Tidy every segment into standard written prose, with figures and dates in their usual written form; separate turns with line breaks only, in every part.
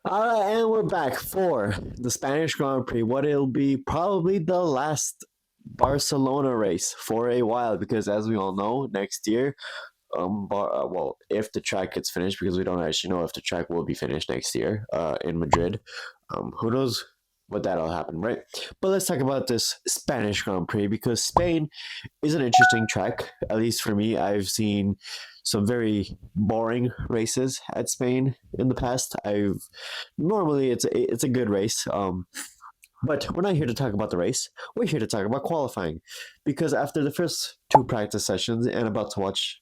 All right, and we're back for the Spanish Grand Prix. What it'll be probably the last Barcelona race for a while, because as we all know, next year, well, if the track gets finished, because we don't actually know if the track will be finished next year, in Madrid. Who knows what that'll happen, right? But let's talk about this Spanish Grand Prix because Spain is an interesting track. At least for me, I've seen some very boring races at Spain in the past. I've normally it's a good race. But we're not here to talk about the race. We're here to talk about qualifying, because after the first two practice sessions and about to watch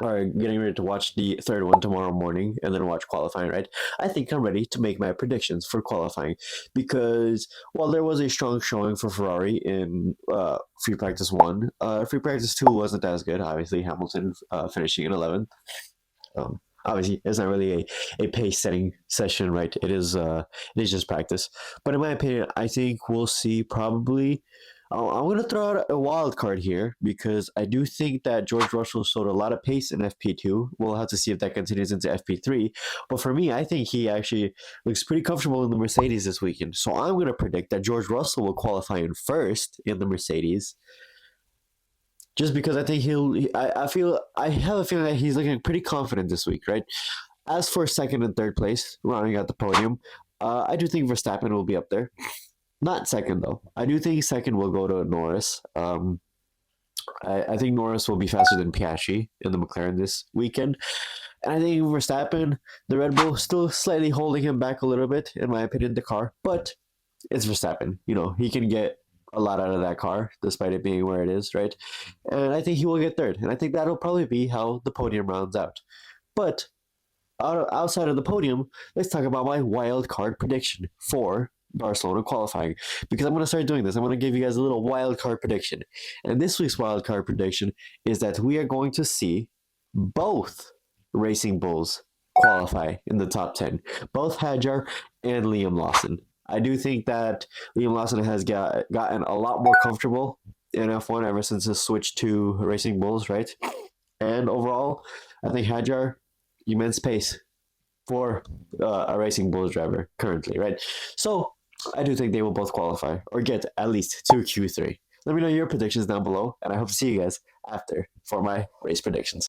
or getting ready to watch the third one tomorrow morning and then watch qualifying, right? I think I'm ready to make my predictions for qualifying because while there was a strong showing for Ferrari in free practice one, free practice two wasn't as good. Obviously, Hamilton finishing in 11th. Obviously, it's not really a pace setting session, right? It is just practice. But in my opinion, I think we'll see probably. I'm going to throw out a wild card here because I do think that George Russell showed a lot of pace in FP2. We'll have to see if that continues into FP3. But for me, I think he actually looks pretty comfortable in the Mercedes this weekend. So I'm going to predict that George Russell will qualify in first in the Mercedes, just because I think I have a feeling that he's looking pretty confident this week, right? As for second and third place, rounding out the podium, I do think Verstappen will be up there. Not second though. I do think second will go to Norris. I think Norris will be faster than Piastri in the McLaren this weekend, and I think Verstappen, the Red Bull, still slightly holding him back a little bit, in my opinion, the car. But it's Verstappen. You know, he can get a lot out of that car, despite it being where it is, right? And I think he will get third. And I think that'll probably be how the podium rounds out. But outside of the podium, let's talk about my wild card prediction for Barcelona qualifying. Because I'm going to start doing this. I'm going to give you guys a little wild card prediction. And this week's wild card prediction is that we are going to see both Racing Bulls qualify in the top 10, both Hadjar and Liam Lawson. I do think that Liam Lawson has gotten a lot more comfortable in F1 ever since his switch to Racing Bulls, right? And overall, I think Hadjar, immense pace for a Racing Bulls driver currently, right? So I do think they will both qualify or get at least to Q3. Let me know your predictions down below, and I hope to see you guys after for my race predictions.